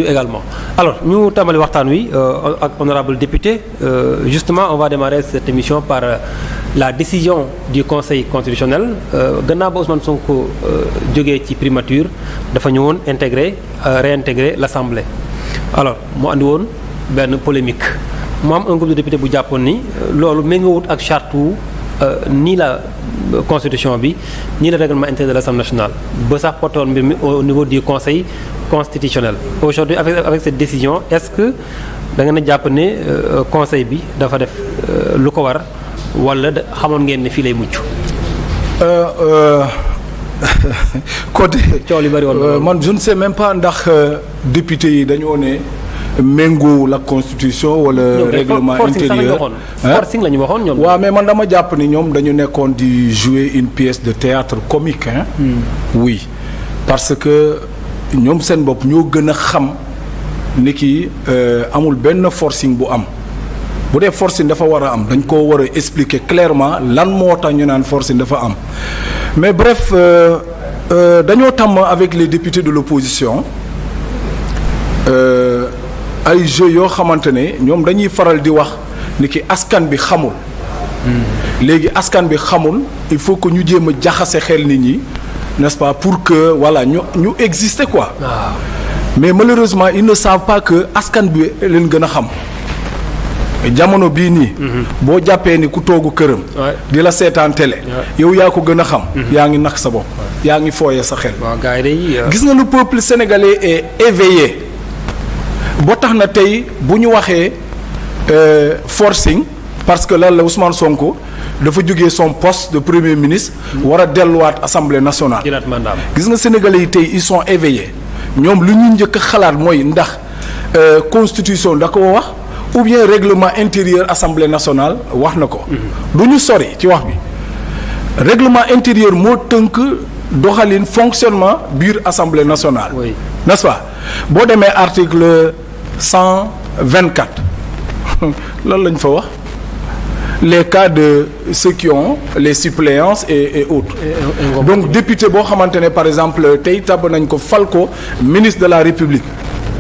également alors ñu tàmbali waxtaan wi ak honorable député justement on va démarrer cette émission par la décision du conseil constitutionnel gannaaw ba Ousmane Sonko jógee ci primature dafa ñëwoon réintégrer l'Assemblée alors mu andi woon benn polémique mu am un groupe de députés bu jàppoon ni loolu méngoowut ak charte ni la constitution bi ni le règlement intérieur de l'Assemblée nationale ba sax portoon mbir mi au niveau du conseil constitutionnel aujourd'hui avec cette décision est-ce que da ngeen a jàpp ne conseil bi dafa def lu ko war wala xamoon ngeen ne fii lay mucc. côté coow li bari woon man je ne sais même pas ndax député yi dañoo ne méngoo la constitution wala règlement intérieur forcing la ñu waxoon ñoom. waaw mais man dama jàpp ni ñoom dañu nekkoon di jouer une pièce de théâtre comique hein. Oui parce que ñoom seen bopp ñoo gën a xam ni ki amul benn forcing bu am bu dee forcing dafa war a am dañ koo war a expliquer clairement lan moo tax ñu naan forcing dafa am mais bref dañoo tàmm avec les députés de l'opposition ay jeux yoo xamante ne ñoom dañuy faral di wax ni ki askan bi xamul léegi askan bi xamul il faut que ñu jéem a jaxase xel nit ñi n'est-ce pas pour que voilà ñu exister quoi. Mais malheureusement ils ne savent pas que askan bi leen gën a xam jamono bii nii. boo jàppee ni ku toogu këram. di la seetaan télé. yow yaa ko gën a xam. yaa ngi nax sa bopp. yaa ngi fooyee sa xel. gis nga le peuple sénégalais est éveillé boo tax na tey bu ñu waxee forcing parce que lan la Ousmane Sonko. dafa jógee son poste de premier ministre war a delluwaat assemblée nationale. gis nga sénégalais yi tey ils sont éveillés ñoom lu ñu njëkk a xalaat mooy ndax constitution da ko wax ou bien règlement intérieur assemblée nationale wax na ko. du ñu sori ci wax bi règlement intérieur moo tënk doxalin fonctionnement biir assemblée nationale. Oui. N'est-ce pas boo demee article 124 lan lañ fa wax. Les cas de ceux qui ont les suppléances et autres. Donc député boo xamante ne par exemple tey tabb nañ ko fal ko ministre de la République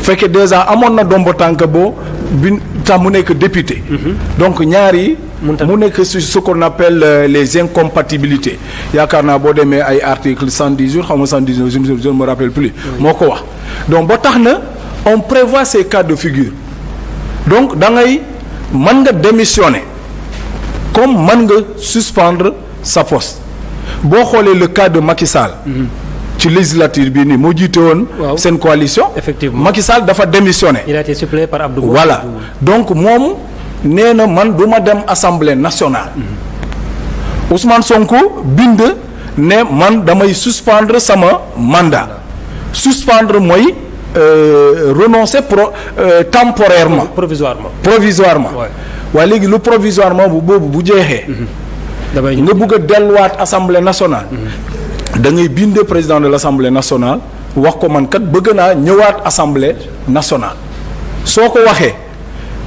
fekkee déjà amoon na dombo tànk boo bi tax mu nekk député. Donc ñaar yi mu nekk ce qu'on appelle les incompatibilités yaakaar naa boo demee ay article 110 jours xam nga 119 je ne me rappelle plus. moo ko wax donc ba tax na on prévoit ces cas de figure donc da ngay mën nga démissionner. Comme mën nga suspendre sa poste boo xoolee le cas de Macky Sall. ci législature bii nii moo jiite woon. seen coalition. Effectivement Macky Sall dafa démissionné. Il a été suppléé par Abdou Mbow. Voilà donc moom nee na man du ma dem assemblée nationale. Ousmane Sonko bind ne man damay suspendre sama mandat. Suspendre mooy renoncer temporairement. Provisoirement. waaye léegi lu provisoirement boobu bu jeexee. nga bëgg a delluwaat assemblée nationale. da ngay bind président de l'assemblée nationale wax ko man kat bëgg naa ñëwaat assemblée nationale. soo ko waxee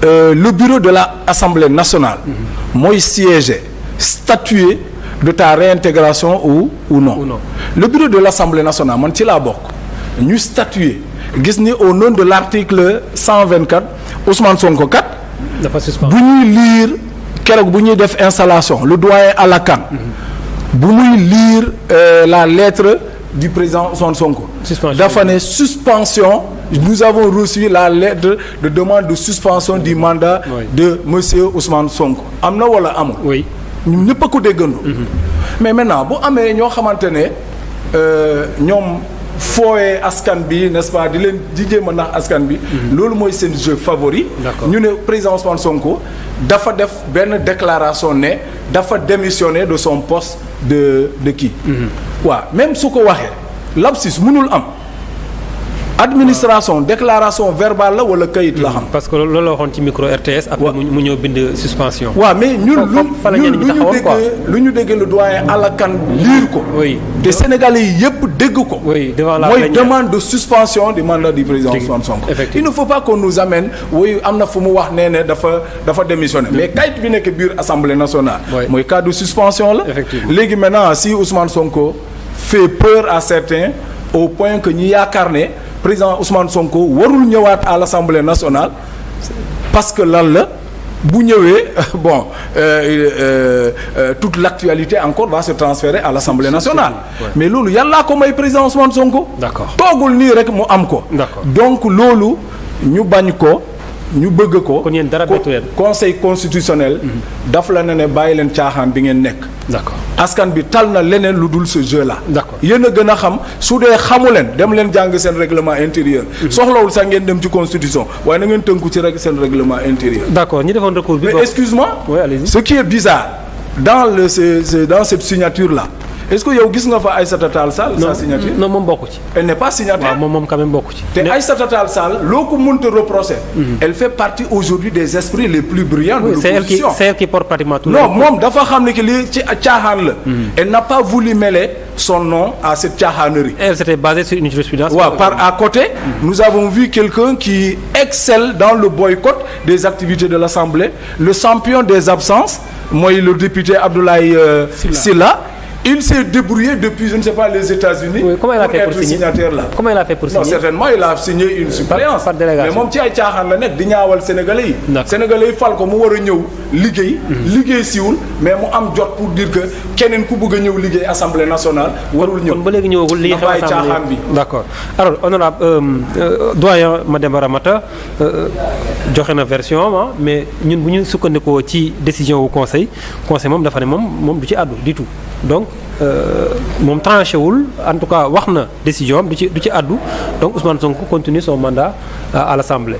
le bureau de la assemblée nationale. mooy siéger statuer de ta réintégration ou non. Le bureau de l'assemblée nationale man ci laa bokk ñu statuer gis ni au nom de l'article 124 Ousmane Sonko kat. bu ñuy lire keroog bu ñuy def installation le doyen Alakan bu muy lire la lettre du président Ousmane Sonko dafa ne suspension nous avons reçu la lettre de demande de suspension du mandat de monsieur Ousmane Sonko am na wala amul ñun ñëpp a ko déggandoo mais maintenant bu amee ñoo xamante ne ñoom fooyee askan bi n'est-ce pas di leen di jéem a nax askan bi. loolu mooy seen jeu favori. ñu ne président Ousmane Sonko dafa def benn déclaration ne dafa démissionner de son poste de kii. waaw même su ko waxee lapsus mënul am. administration déclaration verbale la wala kayit la xam. parce que loolu la waxoon ci micro RTS. après mu ñëw bind suspension. waaw mais ñun lu ñu déggee le doyen Alakan lire ko. te Sénégalais yi yëpp dégg ko. mooy demande de suspension du mandat du président Ousmane Sonko. Il ne faut pas qu'on nous amène am na fu mu wax nee ne dafa démissionner mais kayit bi nekk biir assemblée nationale. mooy cas de suspension la. léegi maintenant si Ousmane Sonko fait peur à certains au point que ñi yaakaar ne. président Ousmane Sonko warul ñëwaat à l'Assemblée nationale parce que lan la bu ñëwee bon toute l'actualité encore va se transférer à l'Assemblée nationale. Mais loolu yàllaa ko may président Ousmane Sonko. D'accord toogul nii rek mu am ko. D'accord. Donc loolu ñu bañ ko. ñu bëgg ko kon yéen dara bettu leen. conseil constitutionnel. daf la ne bàyyi leen caaxaan bi ngeen nekk. D'accord. askan bi tal na leneen lu dul ce jeu là. D'accord. yéen a gën a xam su dee xamu leen dem leen jàng seen règlement intérieur. soxlawul sax ngeen dem ci constitution waaye na ngeen tënku ci rek seen règlement intérieur. D'accord ñi defoon recours bi. Mais excuse-moi. Oui, allez-y. Ce qui est bizarre dans cette signature là. Est-ce que yow gis nga fa Aïssata Tall Sall sa signature? Non moom bokku ci. Elle n'est pas signataire. waaw moom quand même bokku ci. te Aïssata Tall Sall loo ko mënta reprocher. Elle fait partie aujourd'hui des esprits les plus brillants de l'opposition. C'est elle qui porte pratiquement tout. Non moom dafa xam ne que lii ci caaxaan la. Elle n'a pas voulu mêler son nom à cette caaxaanerie. Elle s'était basée sur une jurisprudence. Ouais, à côté, nous avons vu quelqu'un qui excelle dans le boycott des activités de l'Assemblée. Le champion des absences, moi le député Abdoulaye Sylla. Il s'est débrouillé depuis, je ne sais pas, les États-Unis. Oui, comment il a fait pour signer? Signataire là. Comment il a fait pour signer? Non, certainement, il a signé une suppléance. Par délégation. Mais moom ci ay caaxaan la nekk di ñaawal Sénégalais yi. Sénégalais yi fal ko mu war a ñëw liggéey. liggéey siwul mais mu am jot pour dire que keneen ku bëgg a ñëw liggéey Assemblée nationale warul ñëw. kon ba léegi ñëwagul li xew Assemblée caaxaan bi. D'accord alors honorable doyen Mademba Ramata joxe na version mais ñun bu ñu sukkandikoo ci décision wu conseil moom dafa ne moom du ci àddu du tout donc moom tranché wul en tout cas wax na décision am du ci àddu donc Ousmane Sonko continue son mandat à l'Assemblée.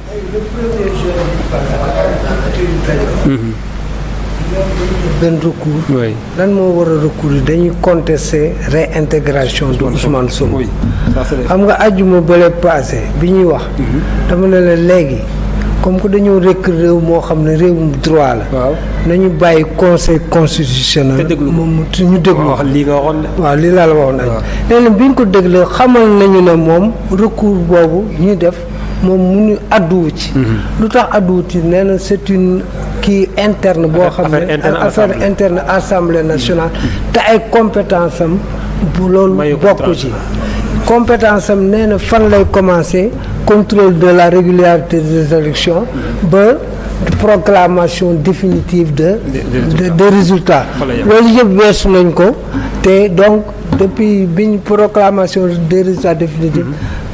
benn recours. oui lan moo war a recours dañuy contester réintégration de Ousmane Sonko. oui xam nga àjjuma bële passé bi ñuy wax. dama ne la léegi comme que dañoo rekk réew moo xam ne réewum droit la. waaw nañu bàyyi conseil constitutionnel. te déglu moom ñu déglu. wax lii nga waxoon de. waaw lii laa la waxoon nañ nee na bi ñu ko déglee xamal nañu ne moom recours boobu ñu def moom munu adduwu ci. lu tax adduwu ci nee na c'est une kii interne boo xam ne affaire interne Assemblée nationale te ay compétence am bu loolu bokk ci compétence am nee na fan lay commencer contrôle de la régularité des élections ba proclamation définitive de résultats loolu yëpp weesu nañ ko te donc depuis biñ proclamation des résultats définitifs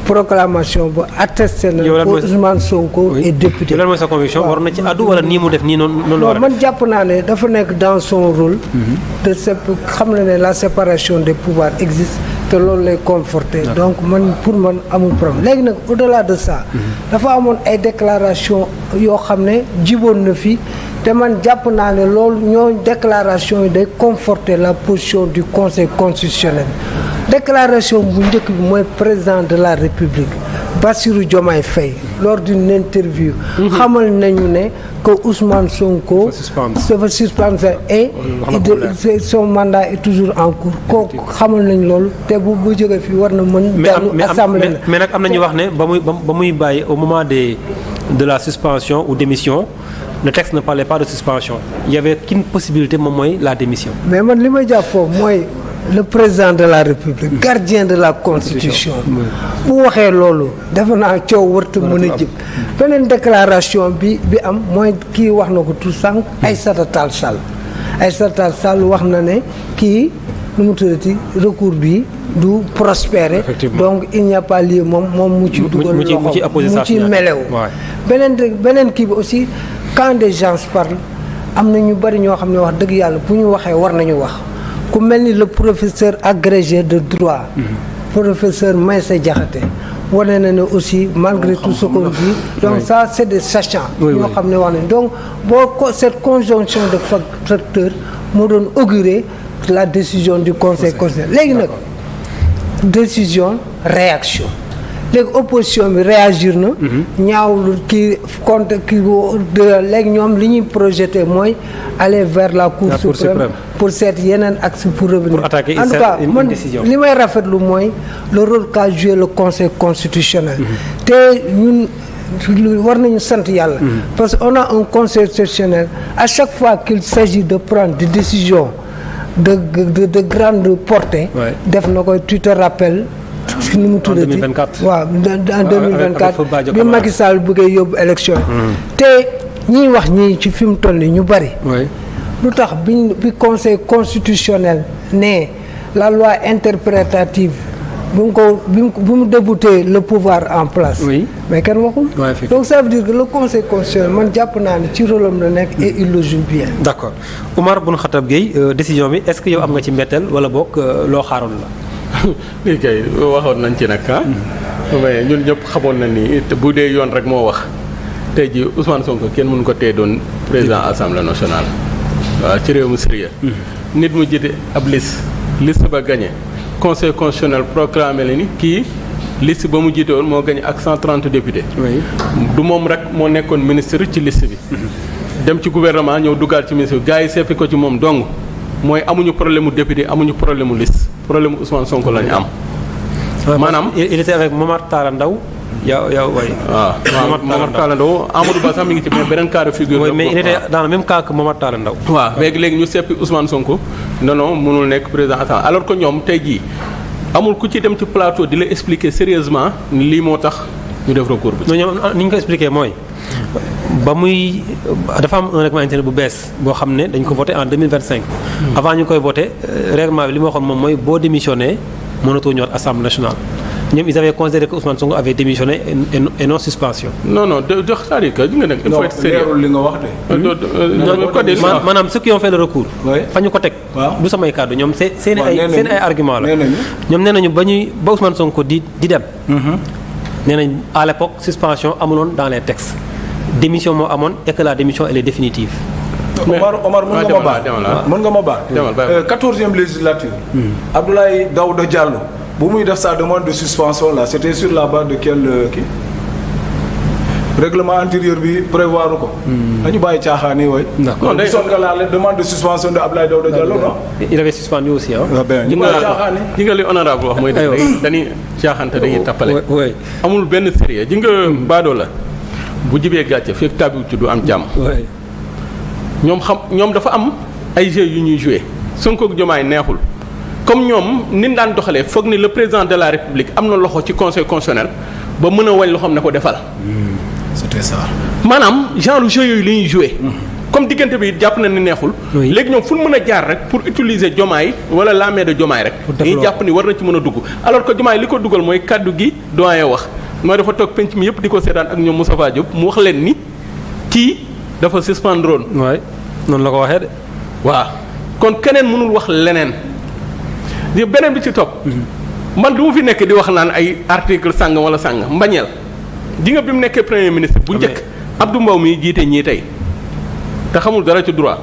proclamation bu attesté na ko Ousmane Sonko est député. lan mooy sa conviction war na ci àddu wala nii mu def nii noonu non man jàpp naa ne dafa nekk dans son rôle. de xam na ne la séparation des pouvoirs existe te loolu lay conforter. donc pour man amul problème léegi nag au-delà de ça. dafa amoon ay déclaration yoo xam ne jiboon na fi te man jàpp naa ne loolu ñoo déclaration yi day conforter la position du conseil constitutionnel. déclaration bu njëkk bi mooy président de la République Bassirou Diomaye Faye lors d'une interview xamal nañu ne que Ousmane Sonko dafa suspendre et son mandat est toujours en cours kooku xamal nañ loolu te bu jógee fii war na mën dellu assemblée mais nag am na ñu wax ne ba muy bàyyi au moment de la suspension ou démission le texte ne parlait pas de suspension il y avait qu'une possibilité moom mooy la démission mais man li may jàpp foofu mooy le président de la République gardien de la Constitution bu waxee loolu defe naa coow warta mën a jëm beneen déclaration bi am mooy kii wax na ko tout sànq Aïssata Tall Sall wax na ne kii nu mu tuddati recours bi du prospérer donc il n'y a pas lieu moom mu ci dugal loxo mu ci melew beneen kii bi aussi quand des gens parlent am na ñu bari ñoo xam ne wax dëgg yàlla bu ñu waxee war nañu wax ku mel ni le professeur agrégé de droit professeur Maïssa Diakhaté wane na ne aussi malgré tout ce qu'on dit donc ça c'est des sachants ñoo xam ne wax nañ donc cette conjonction de facteurs moo doon augurer la décision du conseil constitutionnel léegi nag décision réaction léegi opposition bi réagir na ñaawlu kii contre kii léegi ñoom li ñuy projeté mooy aller vers la cour suprême pour seet yeneen axe pour revenir en tout cas man li may rafetlu mooy le rôle qu'a joué le conseil constitutionnel te ñun war nañu sant yàlla parce que on a un conseil constitutionnel à chaque fois qu'il s'agit de prendre des décisions de grande portée def na koy tu te rappelles nu mu tuddati 2024. waaw en 2024 bi Camara. Macky Sall bëggee yóbbu élection te ñiy wax ñii ci fi mu toll nii ñu bari lu tax bi conseil constitutionnel ne la loi interprétative bi mu débouté le pouvoir en place. Oui. mais kenn waxul. Ouais, donc ça veut dire que le conseil constitutionnel man jàpp naa ne ci rôle am la nekk et il le joue bien. d'accord Oumar Boun Khatab Gueye décision bi est-ce que yow am nga ci mbetteel wala boog loo xaaroon la. lii kay waxoon nañ ci nag mais ñun ñëpp xamoon na ni bu dee yoon rek moo wax tey ji Ousmane Sonko kenn mënu ko tee doon président assemblée nationale. waaw ci réew mu sérieux nit mu jiite ab liste ba gagné conseil constitutionnel proclamé la ni kii liste ba mu jiite woon moo gagné ak 130 députés. oui du moom rek moo nekkoon ministre ci liste bi. dem ci gouvernement ñëw duggaat ci ministre bi gars yi seppi ko ci moom dong mooy amuñu problème mu député amuñu problème mu liste problème mu Ousmane Sonko la ñu am. maanaam il était avec Momar Talla Ndao yow way waaw Momar Talla Ndao Amadou Ba sax mi ngi ci mais beneen cas de figure. oui mais il était dans le même cas que Momar Talla Ndao. waaw léegi ñu seppi Ousmane Sonko non mënul nekk président assemblée alors que ñoom tey jii amul ku ci dem ci plateau di la expliquer sérieusement ni lii moo tax ñu def recours bi. non ñoom ni ñu ko expliquer mooy ba muy dafa am un règlement intérieur bu bees boo xam ne dañ ko voté en 2025. avant ñu koy voté règlement bi li ma waxoon moom mooy boo démissionné mënatoo ñëwaat assemblée nationale. ñoom ils avaient considéré que Ousmane Sonko avait démissionné et non suspension. non c'est-à-dire que nga nekk il faut être sérieux. leerul li nga wax de. maanaam ceux qui ont fait le recours. oui fa ñu ko teg. waaw du samay kàddu ñoom seen ay argument la. nee nañu ñoom nee nañu ba Ousmane Sonko di dem. nee nañ à l'époque suspension amuloon dans les textes démission moo amoon et que la démission elle est définitive. Omar mën nga ma baal 14e législature. Abdoulaye Daouda Diallo. bu muy def sa demande de suspension là c'était sur la base de quel règlement intérieur bi prévoir ko. dañu bàyyi caaxaan yi waay. d'accord non gisoon nga la demande de suspension de Abdoulaye Daouda Diallo non. il avait suspendu aussi ah. ñi nga li honorable wax mooy def dañuy caaxante dañuy tappale. amul benn sérieux ji nga baadoo la bu jibee gàcce fekk tabiw ci du am jàmm. ñoom dafa am ay jeux yu ñuy joué Sonko ak Diomaye neexul. comme ñoom ni daan doxalee foog ni le président de la république am na loxo ci conseil constitutionnel ba mën a wañ loxoom ne ko defal. c'était ça. maanaam genre jeu yooyu la ñuy joué. comme diggante bi jàpp na ni neexul. léegi ñoom fu ñu mën a jaar rek pour utiliser Diomaye wala la main de Diomaye rek. dañuy jàpp ni war na ci mën a dugg alors que Diomaye li ko dugal mooy kaddu gi doyen wax mooy dafa toog penc mi yëpp di ko seetaan ak ñoom Moustapha Diop mu wax leen ni kii dafa suspendre woon. waay noonu la ko waxee de. waaw kon keneen mënul wax leneen. di beneen bi ci topp man du ma fi nekk di wax naan ay article sàngam wala sàngam mbañeel di nga bi mu nekkee premier ministre bu njëkk Abdou Mbow mi jiite ñii tey te xamul dara ci droit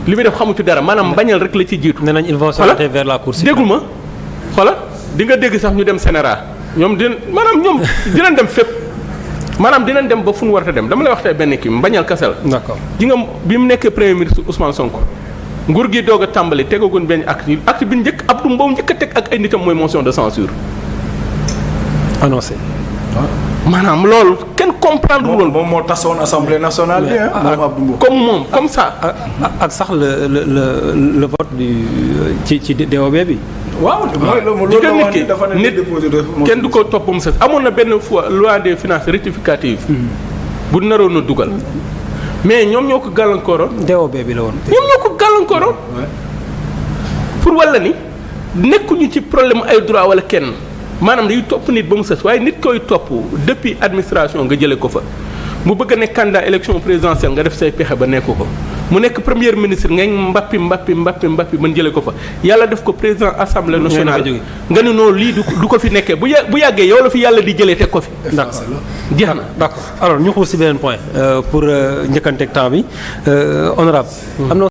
li muy def xamu ci dara maanaam mbañeel rek la ci jiitu. nee nañ ils vont s'orienter vers la cour suprême. déggul ma xoola di nga dégg sax ñu dem Sénégal ñoom ñoom dinañ dem fépp maanaam dinañ dem ba fu ñu war a dem dama lay wax tey benn kii mbañeel kese la. d'accord di nga bi mu nekkee premier ministre Ousmane Sonko. nguur gi doog a tàmbali tegagoon benn acte bi njëkk Abdou Mbow njëkk a teg ak ay nitam mooy motion de censure annoncé. maanaam loolu kenn comprendre loolu. moom moo tasoon assemblée nationale bi moom Abdou Mbow. comme ça. ak sax le vote ci DOB bi. waaw mooy loolu la wax ni dafa ne nit kenn du ko topp mu sës amoon na benn fois loi des finances rectificative bu naroon a dugal. mais ñoom ñoo ko gàllankooroon. DOB bi la woon. ñoom ñoo ko gàllankooroon. pour walla ni nekkuñu ci problème ay droit walla kenn maanaam day topp nit ba mu sës waaye nit koy topp depuis administration nga jëlee ko fa mu bëgg a nekk candidat élection présidentielle nga def say pexe ba nekku ko mu nekk premier ministre ngay mbappi mën jëlee ko fa yàlla def ko président assemblée nationale nga ne noonu lii du ko fi nekkee bu yàggee yow la fi yàlla di jëlee teg ko fi. d'accord jeex na d'accord alors ñu xuus ci beneen point pour njëkkanteeg temps bi honorable am na